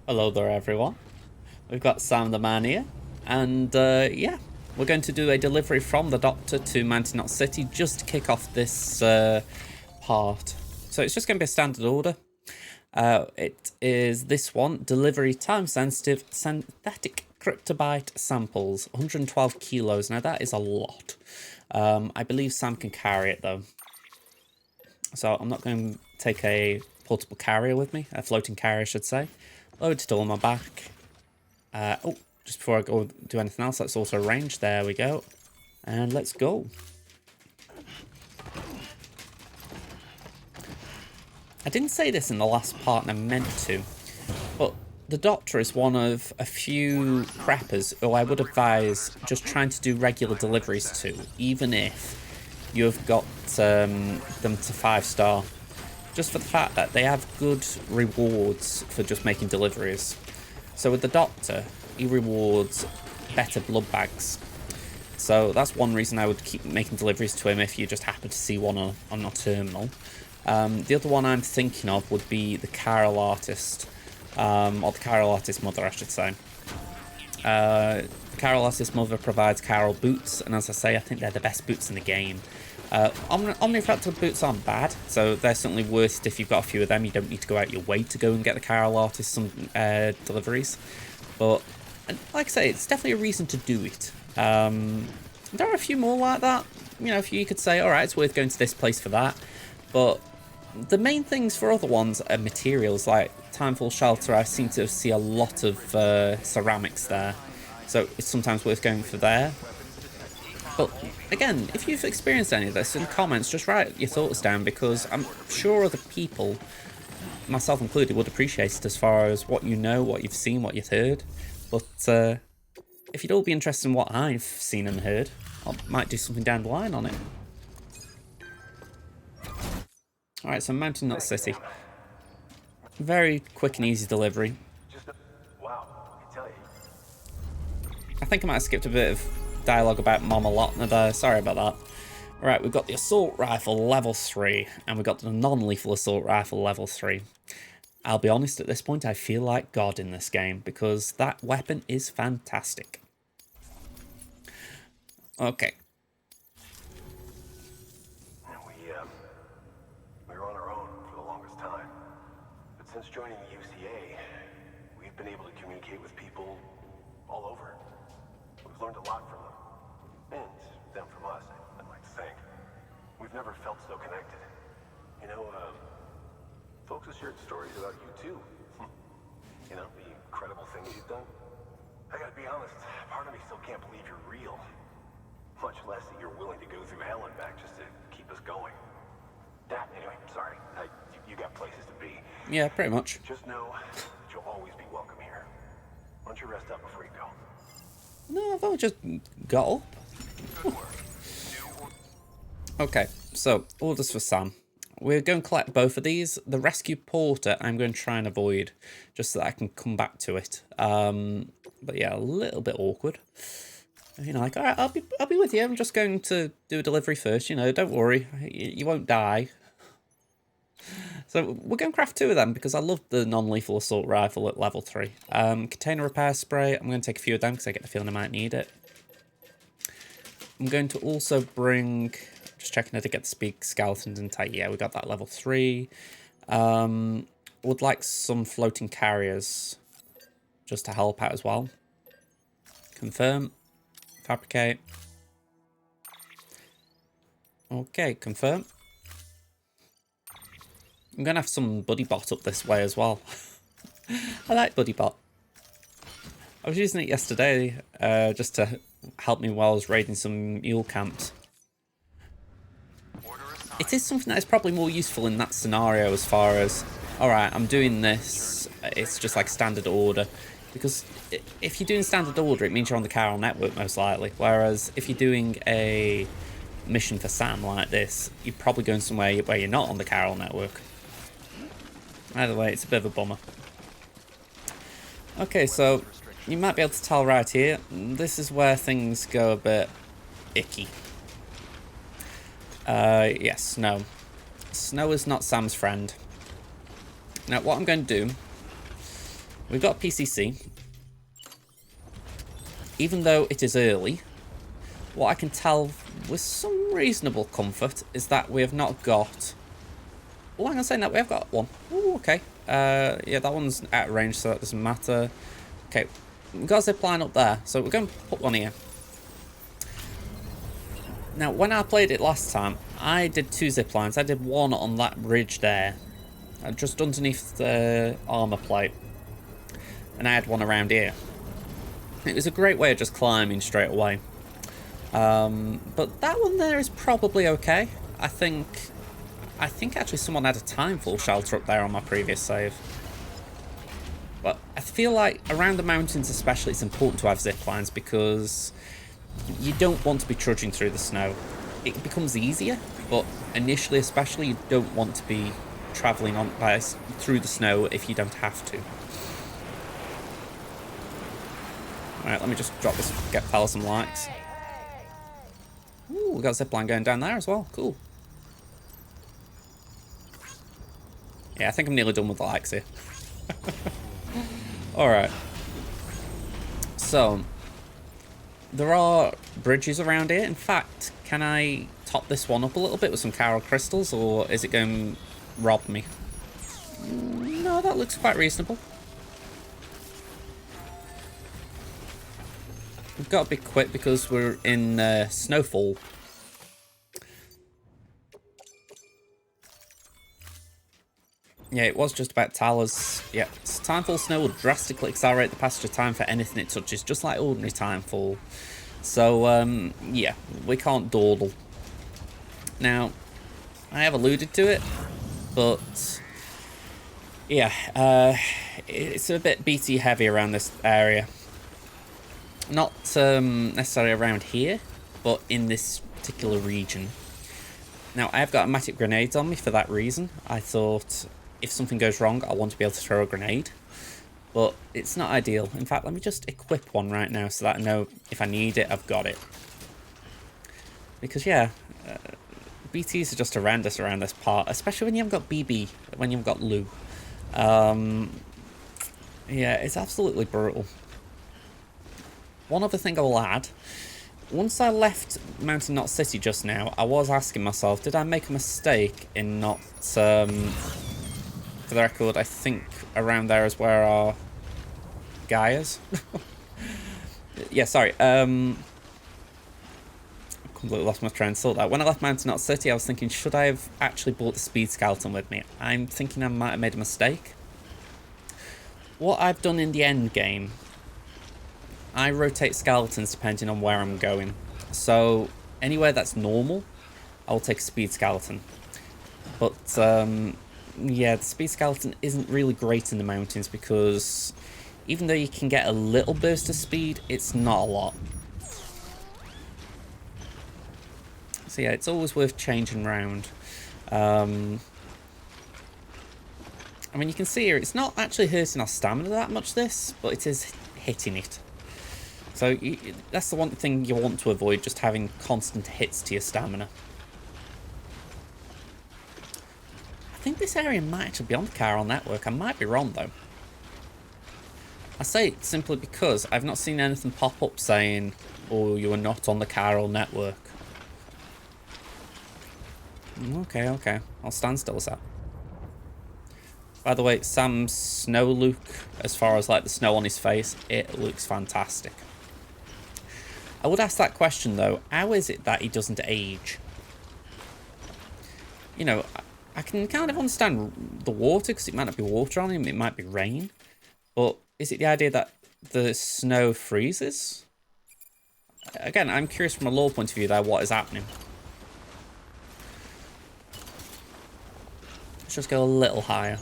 Hello there, everyone. We've got Sam the Man here, and yeah, we're going to do a delivery from the Doctor to Mountain Knot City just to kick off this part. So it's just going to be a standard order. It is this one: delivery time-sensitive synthetic cryptobite samples, 112 kilos. Now that is a lot. I believe Sam can carry it though, so I'm not going to take a portable carrier with me, a floating carrier, I should say. Load it all on my back. Oh, just before I go do anything else, let's also arrange. There we go. And let's go. I didn't say this in the last part and I meant to, but the Doctor is one of a few crappers who I would advise just trying to do regular deliveries to, even if you've got them to 5-star. Just for the fact that they have good rewards for just making deliveries. So with the Doctor, he rewards better blood bags. So that's one reason I would keep making deliveries to him if you just happen to see one on a terminal. The other one I'm thinking of would be the Carol Artist. Or the Carol Artist Mother, I should say. The Carol Artist Mother provides Carol boots, and as I say, I think they're the best boots in the game. Omnifractal boots aren't bad, so they're certainly worth it if you've got a few of them. You don't need to go out your way to go and get the Carol Artist some deliveries. But, like I say, it's definitely a reason to do it. There are a few more like that. You know, if you could say, alright, it's worth going to this place for that. But the main things for other ones are materials, like Timefall Shelter. I seem to see a lot of ceramics there. So it's sometimes worth going for there. But again, if you've experienced any of this in the comments, just write your thoughts down, because I'm sure other people, myself included, would appreciate it as far as what you know, what you've seen, what you've heard. But if you'd all be interested in what I've seen and heard, I might do something down the line on it. Alright, so Mountain Knot City. Very quick and easy delivery. I think I might have skipped a bit of dialogue about Mama Lotner there, sorry about that. Right, we've got the assault rifle level 3, and we've got the non-lethal assault rifle level 3. I'll be honest, at this point I feel like God in this game, because that weapon is fantastic. Okay. We were on our own for the longest time, but since joining the UCA, we've been able to communicate with people all over. We've learned a lot from them, and them from us, I'd like to think. We've never felt so connected. You know, folks have shared stories about you too. You know, the incredible things you've done. I gotta be honest, part of me still can't believe you're real. Much less that you're willing to go through hell and back just to keep us going. Anyway, sorry. You got places to be. Yeah, pretty much. Just know that you'll always be welcome here. Why don't you rest up before you go? No, I thought I just got up. Okay, so orders for Sam. We're going to collect both of these. The rescue porter I'm going to try and avoid, just so that I can come back to it. But yeah, a little bit awkward. You know, like, all right, I'll be with you. I'm just going to do a delivery first. You know, don't worry, you won't die. So we're going to craft 2 of them because I love the non-lethal assault rifle at level 3. Container repair spray. I'm going to take a few of them because I get the feeling I might need it. I'm going to also bring, just checking to get the speak skeletons and tight. Yeah, we got that level 3. Would like some floating carriers just to help out as well. Confirm. Fabricate. Okay, confirm. I'm going to have some Buddy Bot up this way as well. I like Buddy Bot. I was using it yesterday just to help me while I was raiding some mule camps. It is something that is probably more useful in that scenario as far as, alright, I'm doing this, it's just like standard order. Because if you're doing standard order, it means you're on the Carol network most likely. Whereas if you're doing a mission for Sam like this, you're probably going somewhere where you're not on the Carol network. Either way, it's a bit of a bummer. Okay, so you might be able to tell right here, this is where things go a bit icky. Yes, snow. Snow is not Sam's friend. Now, what I'm going to do We've got PCC. Even though it is early, what I can tell with some reasonable comfort is that we have not got... Oh, I'm going to say that we have got one. Oh, okay. Yeah, that one's out of range, so that doesn't matter. Okay, we've got a zip line up there, so we're going to put one here. Now, when I played it last time, I did 2 zip lines. I did one on that ridge there, just underneath the armor plate. And I had one around here. It was a great way of just climbing straight away. But that one there is probably okay. I think actually someone had a timefall shelter up there on my previous save. But I feel like around the mountains especially it's important to have zip lines because you don't want to be trudging through the snow. It becomes easier, but initially especially you don't want to be travelling through the snow if you don't have to. Alright, let me just drop this, get fella some likes. Ooh, we got a zipline going down there as well. Cool. Yeah, I think I'm nearly done with the likes here. Alright. So, there are bridges around here. In fact, can I top this one up a little bit with some coral crystals, or is it going to rob me? No, that looks quite reasonable. We've got to be quick because we're in snowfall. Yeah, it was just about towers. Yeah, timefall snow will drastically accelerate the passage of time for anything it touches, just like ordinary timefall. So, yeah, we can't dawdle. Now, I have alluded to it, but yeah, it's a bit BT heavy around this area. Not necessarily around here, but in this particular region. Now, I've got automatic grenades on me for that reason. I thought if something goes wrong, I want to be able to throw a grenade. But it's not ideal. In fact, let me just equip one right now so that I know if I need it, I've got it. Because, yeah, BTs are just horrendous around this part, especially when you haven't got BB, when you've got Lou. Yeah, it's absolutely brutal. One other thing I will add, once I left Mountain Knot City just now, I was asking myself, did I make a mistake in not, for the record, I think around there is where our guy is. Yeah, sorry, completely lost my train of thought there. When I left Mountain Knot City, I was thinking, should I have actually brought the Speed Skeleton with me? I'm thinking I might have made a mistake. What I've done in the end game, I rotate skeletons depending on where I'm going. So anywhere that's normal, I'll take a speed skeleton. But yeah, the speed skeleton isn't really great in the mountains because even though you can get a little burst of speed, it's not a lot. So yeah, it's always worth changing around. I mean, you can see here, it's not actually hurting our stamina that much, this, but it is hitting it. So that's the one thing you want to avoid, just having constant hits to your stamina. I think this area might actually be on the chiral network. I might be wrong, though. I say it simply because I've not seen anything pop up saying, oh, you are not on the chiral network. Okay, okay. I'll stand still as that. By the way, Sam's snow look, as far as like the snow on his face, it looks fantastic. I would ask that question though, how is it that he doesn't age? You know, I can kind of understand the water, because it might not be water on him, it might be rain. But is it the idea that the snow freezes? Again, I'm curious from a lore point of view there, what is happening? Let's just go a little higher.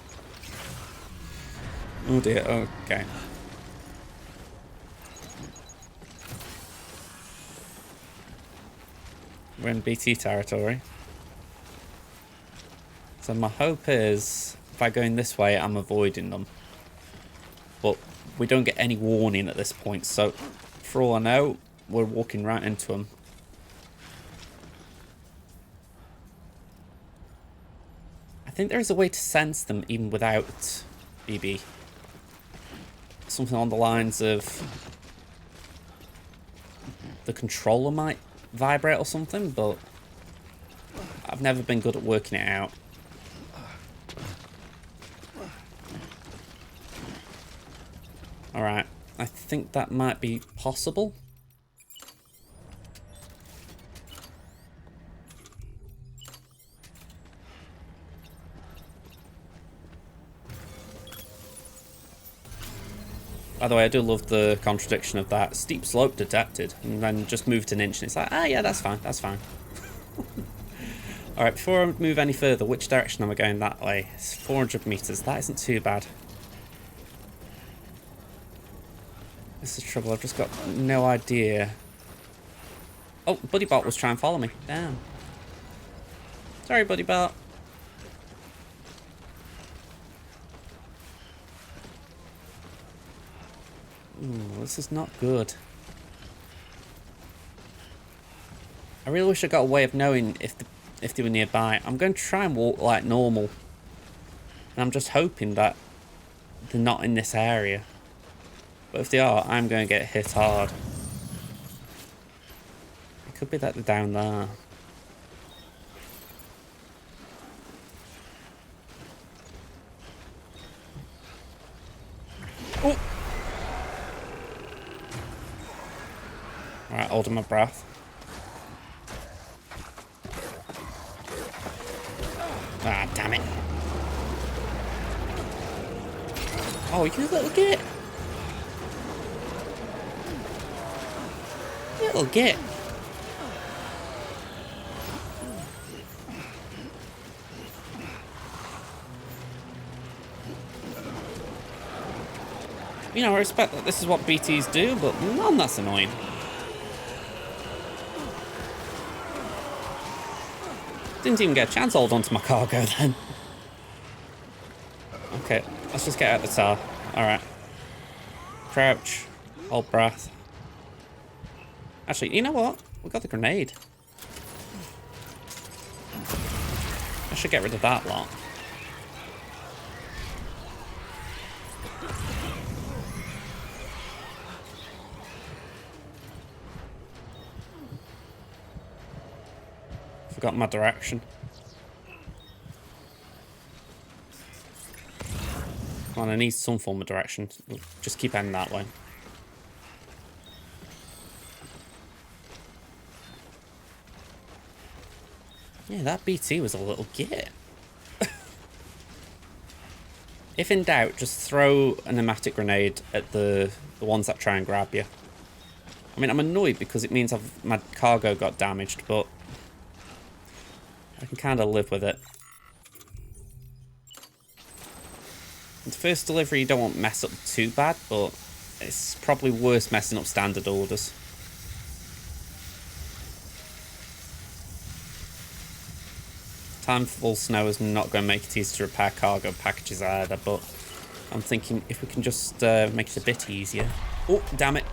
Oh dear, okay. We're in BT territory. So my hope is, if I go in this way, I'm avoiding them. But we don't get any warning at this point, so for all I know, we're walking right into them. I think there is a way to sense them even without BB. something on the lines of the controller might vibrate or something, but I've never been good at working it out. Alright, I think that might be possible. By the way, I do love the contradiction of that. Steep slope detected, and then just moved an inch, and it's like, ah, yeah, that's fine, that's fine. Alright, before I move any further, which direction am I going that way? It's 400 meters, that isn't too bad. This is trouble, I've just got no idea. Oh, Buddy Bot was trying to follow me. Damn. Sorry, Buddy Bot. Ooh, this is not good. I really wish I got a way of knowing if they were nearby. I'm going to try and walk like normal. And I'm just hoping that they're not in this area. But if they are, I'm going to get hit hard. It could be that they're down there. Oh! Alright, holding my breath. Ah, damn it. Oh, you little git. Little git. You know, I respect that this is what BTs do, but man, that's annoying. Didn't even get a chance to hold onto my cargo then. Okay, let's just get out the tar. Alright. Crouch. Hold breath. Actually, you know what? We got the grenade. I should get rid of that lot. Forgot my direction. Come on, I need some form of direction. Just keep heading that way. Yeah, that BT was a little git. If in doubt, just throw a pneumatic grenade at the ones that try and grab you. I mean, I'm annoyed because it means my cargo got damaged, but I can kind of live with it. The first delivery you don't want to mess up too bad, but it's probably worse messing up standard orders. Time full snow is not going to make it easy to repair cargo packages either, but I'm thinking if we can just make it a bit easier. Oh, damn it.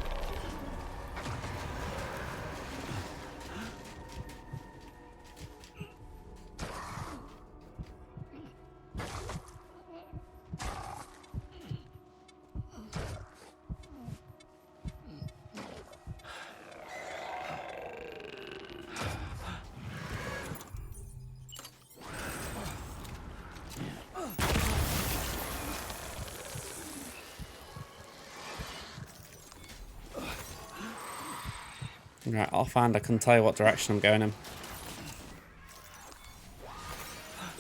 Right, offhand, I couldn't tell you what direction I'm going in.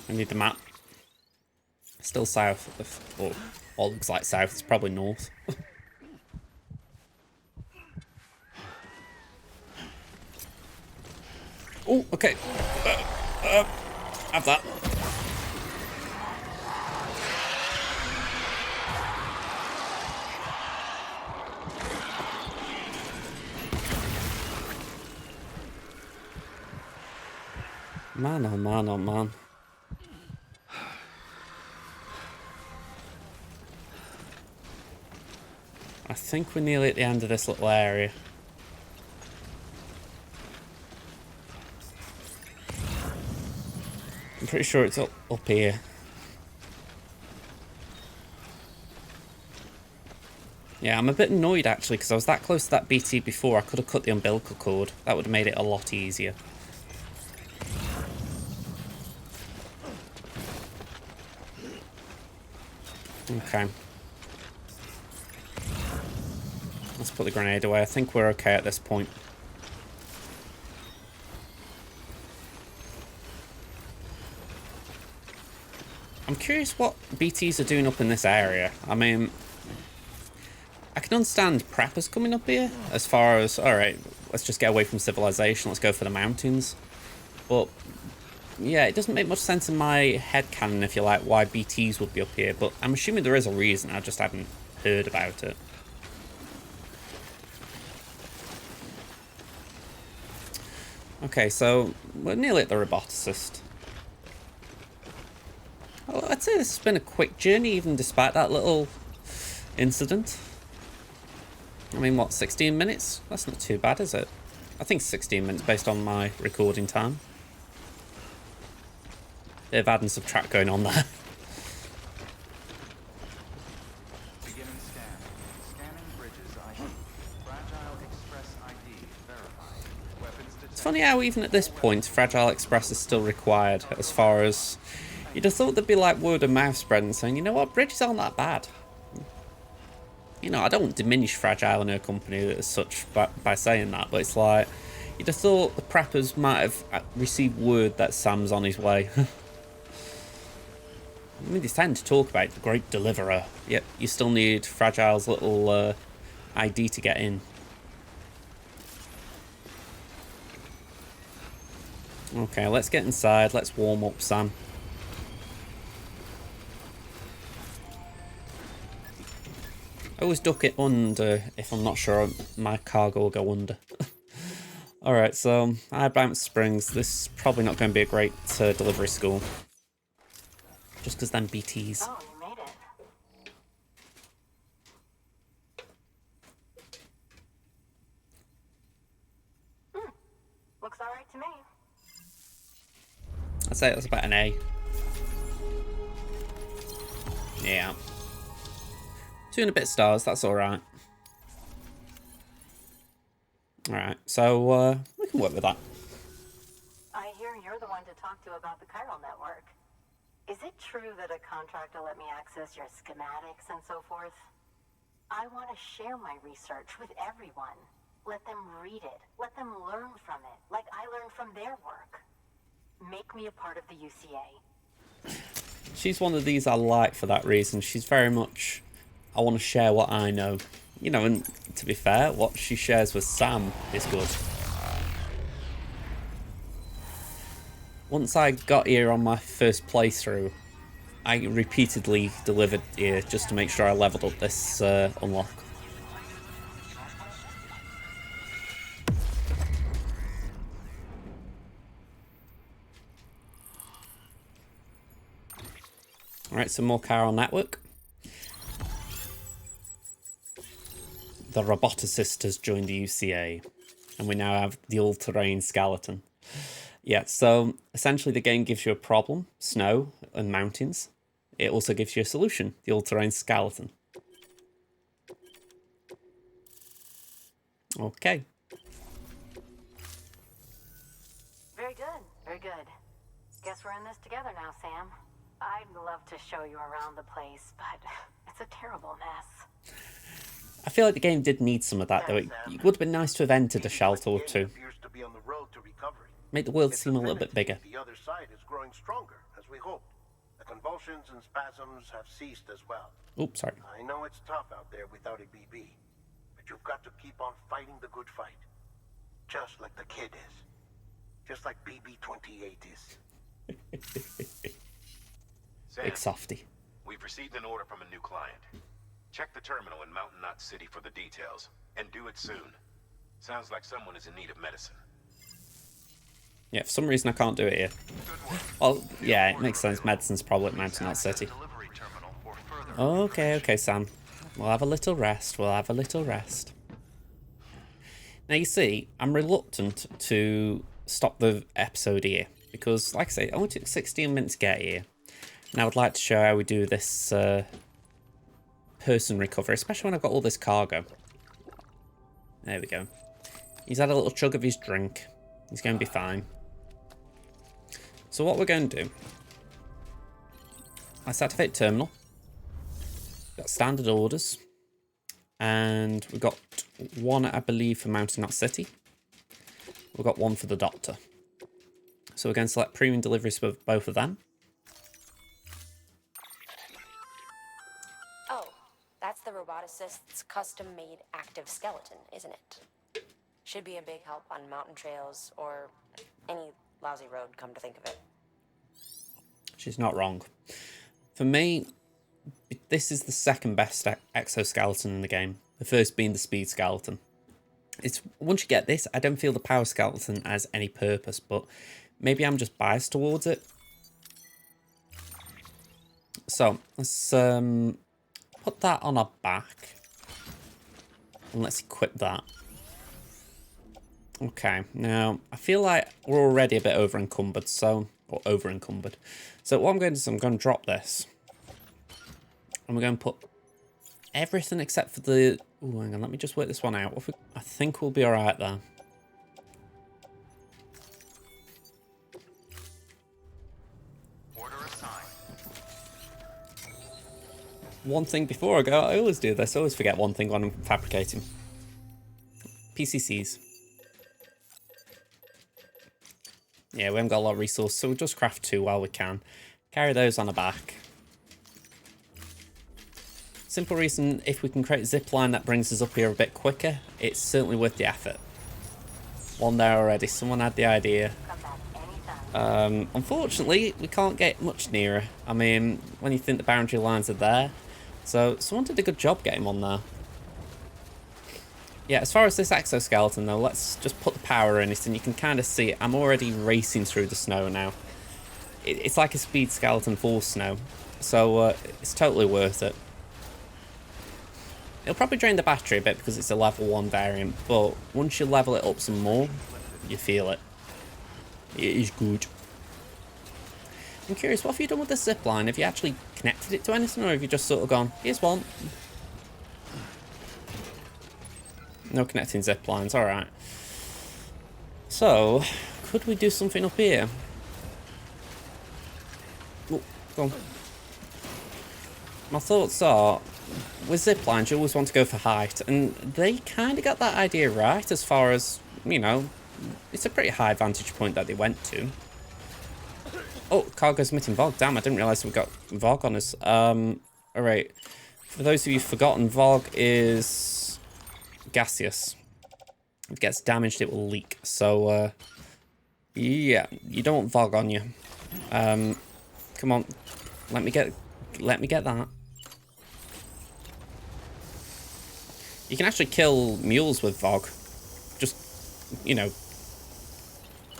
I need the map. Still south. Or all looks like south. It's probably north. Oh, okay. Have that. Man, oh man, oh man. I think we're nearly at the end of this little area. I'm pretty sure it's up here. Yeah, I'm a bit annoyed actually because I was that close to that BT before. I could have cut the umbilical cord. That would have made it a lot easier. Okay. Let's put the grenade away. I think we're okay at this point. I'm curious what BTs are doing up in this area. I mean, I can understand preppers coming up here as far as, alright, let's just get away from civilization, let's go for the mountains. But, yeah, it doesn't make much sense in my headcanon, if you like, why BTs would be up here. But I'm assuming there is a reason, I just haven't heard about it. Okay, so we're nearly at the Roboticist. Well, I'd say this has been a quick journey, even despite that little incident. I mean, what, 16 minutes? That's not too bad, is it? I think 16 minutes based on my recording time. Bit of add and subtract going on there. Beginning scan. Scanning bridges ID. Fragile Express ID verified. Weapons detected. It's funny how even at this point, Fragile Express is still required, as far as... You'd have thought there'd be like word of mouth spread and saying, you know what, bridges aren't that bad. You know, I don't diminish Fragile and her company as such by saying that, but it's like, you'd have thought the preppers might have received word that Sam's on his way. I mean, they tend to talk about the great deliverer, yet you still need Fragile's little ID to get in. Okay, let's get inside, let's warm up, Sam. I always duck it under if I'm not sure my cargo will go under. Alright, so High Bounce Springs. This is probably not going to be a great delivery school. Just because then BTs. Oh, you made it. Looks alright to me. I'd say that's about an A. Yeah. 2 and a bit stars, that's alright. Alright, so we can work with that. I hear you're the one to talk to about the chiral network. Is it true that a contractor let me access your schematics and so forth? I want to share my research with everyone. Let them read it. Let them learn from it, like I learned from their work. Make me a part of the UCA. She's one of these I like for that reason. She's very much, I want to share what I know. You know, and to be fair, what she shares with Sam is good. Once I got here on my first playthrough, I repeatedly delivered here just to make sure I leveled up this unlock. Alright, some more chiral network. The Roboticist has joined the UCA, and we now have the all-terrain skeleton. Yeah, so essentially the game gives you a problem, snow and mountains. It also gives you a solution, the all-terrain skeleton. Okay. Very good, very good. Guess we're in this together now, Sam. I'd love to show you around the place, but it's a terrible mess. I feel like the game did need some of that, though. It would have been nice to have entered a shelter or two. Make the world seem a little bit bigger. The other side is growing stronger, as we hoped. The convulsions and spasms have ceased as well. Oops, sorry. I know it's tough out there without a BB, but you've got to keep on fighting the good fight. Just like the kid is. Just like BB-28 is. Big softy. We've received an order from a new client. Check the terminal in Mountain Knot City for the details, and do it soon. Sounds like someone is in need of medicine. Yeah, for some reason I can't do it here. Well, yeah, it makes sense. Medicine's probably at Mountain Knot City. Okay, Sam. We'll have a little rest. We'll have a little rest. Now, you see, I'm reluctant to stop the episode here, because, like I say, it only took 16 minutes to get here. And I would like to show how we do this person recovery, especially when I've got all this cargo. There we go. He's had a little chug of his drink. He's going to be fine. So what we're going to do... Let's activate terminal. Got standard orders. And we've got one, I believe, for Mountain Knot City. We've got one for the Doctor. So we're going to select premium deliveries for both of them. Oh, that's the Roboticist's custom-made active skeleton, isn't it? Should be a big help on mountain trails or any lousy road, come to think of it. She's not wrong. For me, this is the second best exoskeleton in the game. The first being the speed skeleton. It's once you get this, I don't feel the power skeleton has any purpose, but maybe I'm just biased towards it. So let's put that on our back, and let's equip that. Okay, now I feel like we're already a bit over encumbered, so what I'm going to do is I'm going to drop this. And we're going to put everything except for the... Oh, hang on, let me just work this one out. I think we'll be alright there. Order assigned. One thing before I go, I always do this. I always forget one thing when I'm fabricating. PCCs. Yeah, we haven't got a lot of resources, so we'll just craft 2 while we can. Carry those on the back. Simple reason, if we can create a zip line that brings us up here a bit quicker, it's certainly worth the effort. One there already, someone had the idea. Unfortunately, we can't get much nearer. I mean, when you think the boundary lines are there. So, someone did a good job getting one there. Yeah, as far as this exoskeleton though, let's just put the power in it and you can kind of see it. I'm already racing through the snow now. It's like a speed skeleton for snow. So, it's totally worth it. It'll probably drain the battery a bit because it's a level 1 variant, but once you level it up some more, you feel it. It is good. I'm curious, what have you done with the zipline? Have you actually connected it to anything, or have you just sort of gone, here's one? No connecting ziplines, alright. So, could we do something up here? Oh, go on. My thoughts are, with ziplines, you always want to go for height, and they kind of got that idea right as far as, you know, it's a pretty high vantage point that they went to. Oh, cargo's emitting VOG. Damn, I didn't realise we got VOG on us. Alright. For those of you forgotten, VOG is gaseous. If it gets damaged, it will leak. So, yeah, you don't want VOG on you. Come on. Let me get that. You can actually kill mules with VOG. Just, you know.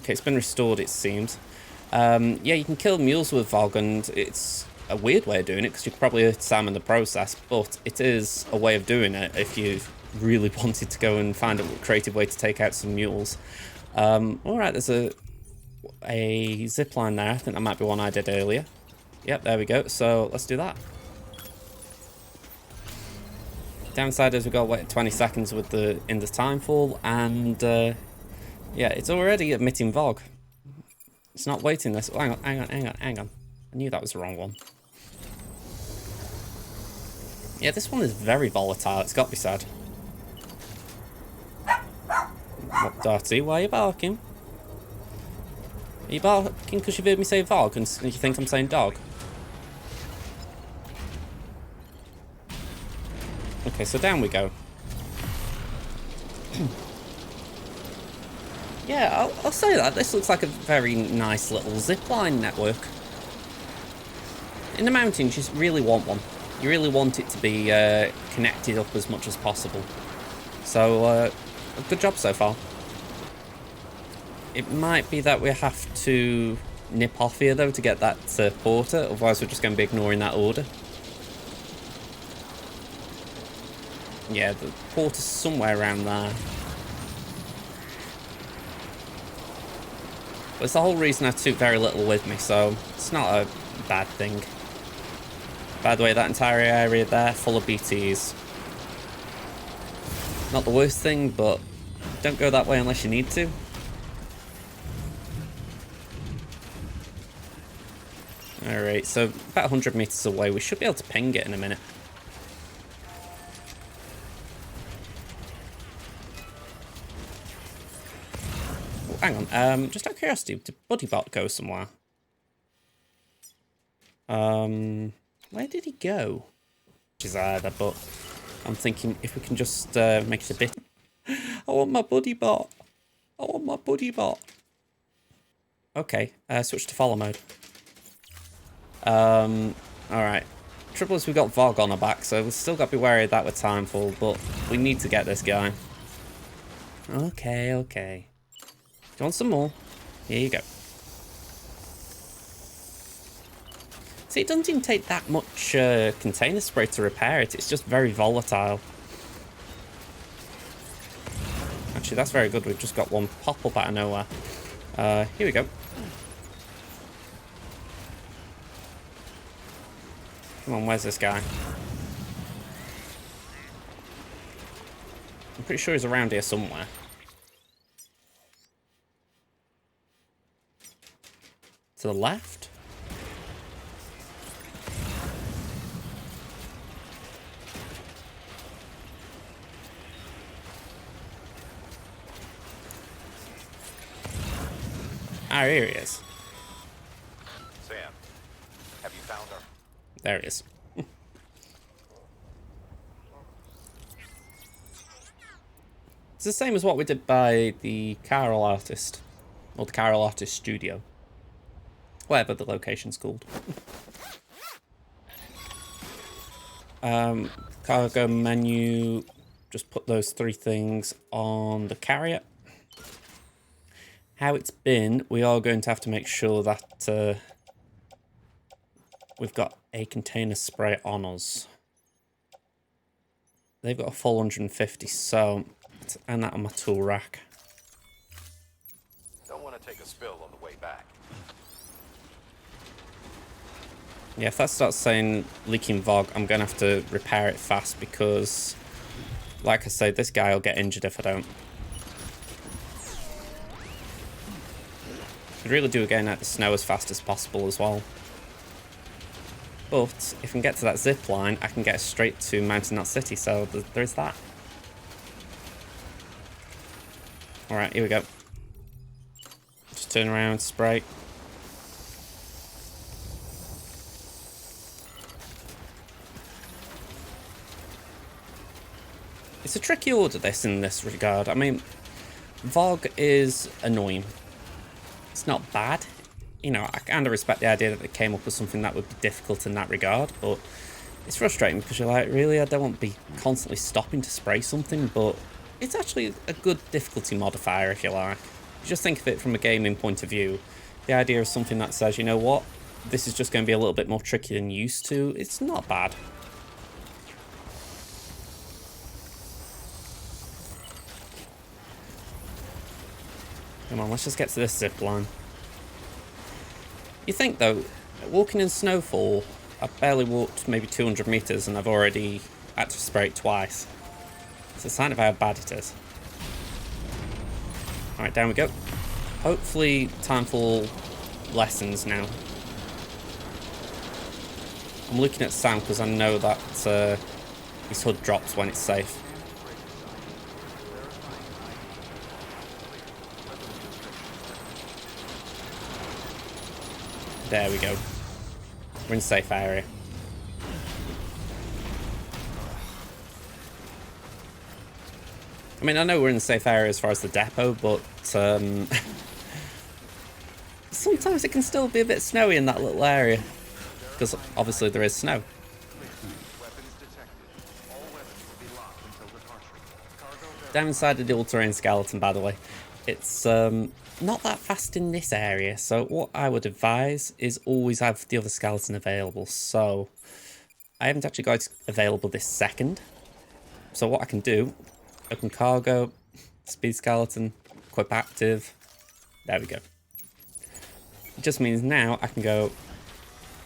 Okay, it's been restored, it seems. Yeah, you can kill mules with VOG, and it's a weird way of doing it, because you could probably hurt Sam in the process, but it is a way of doing it if you really wanted to go and find a creative way to take out some mules. Alright, there's a zipline there. I think that might be one I did earlier. Yep, there we go. So, let's do that. Downside is we've got to wait 20 seconds with in the timefall, and yeah, it's already emitting VOG. It's not waiting this. Oh, hang on. I knew that was the wrong one. Yeah, this one is very volatile, it's got to be said. What, Darty, why are you barking? Are you barking because you've heard me say VOG and you think I'm saying dog? Okay, so down we go. Yeah, I'll say that. This looks like a very nice little zipline network. In the mountains, you really want one. You really want it to be connected up as much as possible. So, good job so far. It might be that we have to nip off here, though, to get that porter. Otherwise, we're just going to be ignoring that order. Yeah, the porter's somewhere around there. But it's the whole reason I took very little with me, so it's not a bad thing. By the way, that entire area there, full of BTs. Not the worst thing, but don't go that way unless you need to. Alright, so about 100 meters away. We should be able to ping it in a minute. Oh, hang on, just out of curiosity, did BuddyBot go somewhere? Where did he go? Which is either, but I'm thinking if we can just make it a bit... I want my BuddyBot. I want my BuddyBot. Okay, switch to follow mode. Alright. Trouble is we've got Vog on our back, so we've still got to be wary of that with Timefall, but we need to get this guy. Okay, okay. Do you want some more? Here you go. See, it doesn't even take that much container spray to repair it, it's just very volatile. Actually, that's very good, we've just got one pop up out of nowhere. Here we go. Come on, where's this guy? I'm pretty sure he's around here somewhere. To the left? Ah, here he is. Sam, have you found her? There he is. It's the same as what we did by the Carol Artist. Or the Carol Artist Studio. Whatever the location's called. Cargo menu. Just put those 3 things on the carrier. How it's been, we are going to have to make sure that we've got a container spray on us. They've got a full 150, so let's end that on my tool rack. Don't want to take a spill on the way back. Yeah, if that starts saying leaking Vog, I'm going to have to repair it fast because, like I say, this guy will get injured if I don't. I'd really do getting out the snow as fast as possible as well. But if I can get to that zip line, I can get straight to Mountain Knot City, so there's that. Alright, here we go. Just turn around, spray. It's a tricky order, this, in this regard. I mean, Vog is annoying. It's not bad. You know, I kind of respect the idea that they came up with something that would be difficult in that regard, but it's frustrating because you're like, really, I don't want to be constantly stopping to spray something, but it's actually a good difficulty modifier, if you like. You just think of it from a gaming point of view. The idea of something that says, you know what, this is just going to be a little bit more tricky than used to, it's not bad. Come on, let's just get to this zip line. You think, though, walking in snowfall, I've barely walked maybe 200 meters and I've already had to spray it twice. It's a sign of how bad it is. Alright, down we go. Hopefully Timefall lessens now. I'm looking at Sam because I know that his HUD drops when it's safe. There we go. We're in a safe area. I mean, I know we're in a safe area as far as the depot, but sometimes it can still be a bit snowy in that little area. Because obviously there is snow. Down inside of the all-terrain skeleton, by the way. It's not that fast in this area, so what I would advise is always have the other skeleton available. So I haven't actually got it available this second. So what I can do, open cargo, speed skeleton, equip active. There we go. It just means now I can go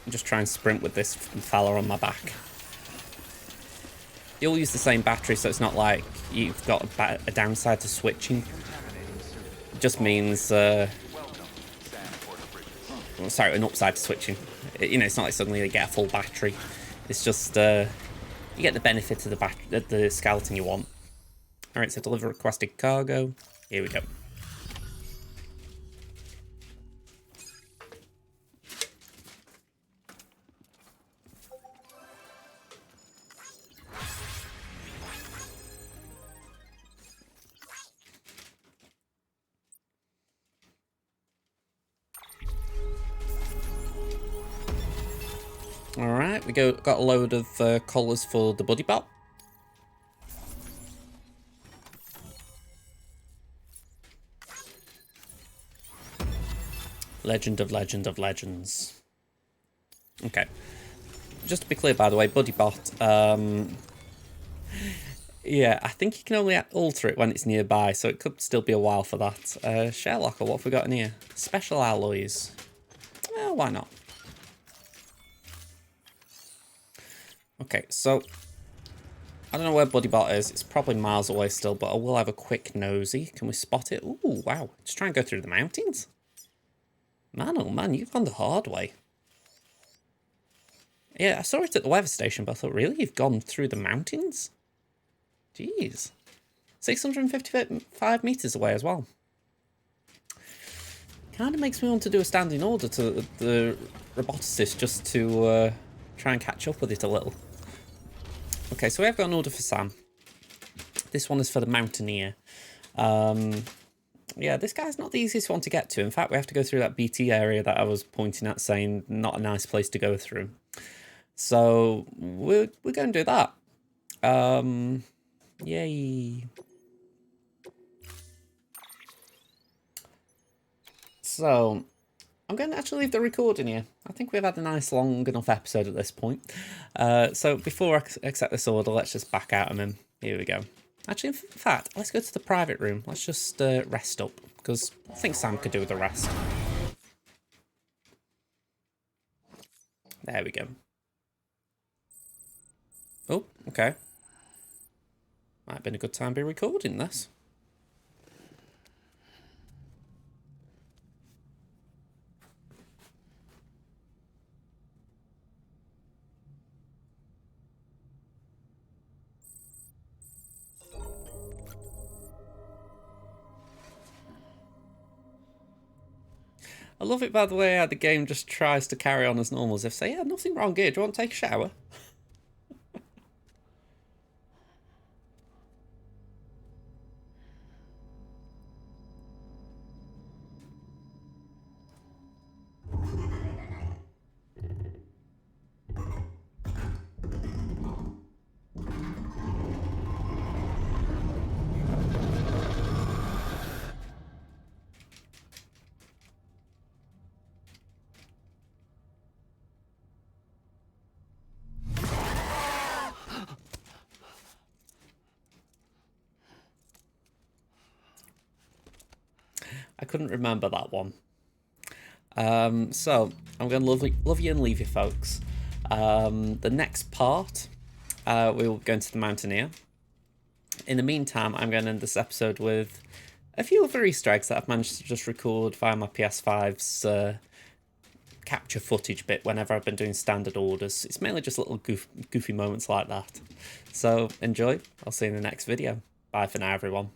just try and sprint with this fella on my back. You'll use the same battery, so it's not like you've got a downside to switching. It just means, sorry, an upside to switching. You know, it's not like suddenly you get a full battery. It's just, you get the benefit of the skeleton you want. Alright, so deliver requested cargo. Here we go. Alright, we got a load of collars for the buddy bot. Legend of legends. Okay. Just to be clear, by the way, buddy bot, yeah, I think you can only alter it when it's nearby, so it could still be a while for that. Share locker, what have we got in here? Special alloys. Well, why not? Okay, so I don't know where Buddybot is. It's probably miles away still, but I will have a quick nosy. Can we spot it? Ooh, wow. Just try and go through the mountains. Man, oh man, you've gone the hard way. Yeah, I saw it at the weather station, but I thought, really? You've gone through the mountains? Jeez. 655 meters away as well. Kind of makes me want to do a standing order to the Roboticist just to try and catch up with it a little. Okay, so we have got an order for Sam. This one is for the Mountaineer. Yeah, this guy's not the easiest one to get to. In fact, we have to go through that BT area that I was pointing at, saying not a nice place to go through. So we're going to do that. Yay. So I'm going to actually leave the recording here. I think we've had a nice long enough episode at this point. So before I accept this order, let's just back out of him. Here we go. Actually, in fact, let's go to the private room. Let's just rest up, because I think Sam could do with the rest. There we go. Oh, okay. Might have been a good time to be recording this. I love it, by the way, how the game just tries to carry on as normal, as if say, yeah, nothing wrong here. Do you want to take a shower? I couldn't remember that one. So I'm going to love you and leave you, folks. The next part, we will go into the Mountaineer. In the meantime, I'm going to end this episode with a few other Easter eggs that I've managed to just record via my PS5's capture footage bit whenever I've been doing standard orders. It's mainly just little goofy moments like that. So enjoy. I'll see you in the next video. Bye for now, everyone.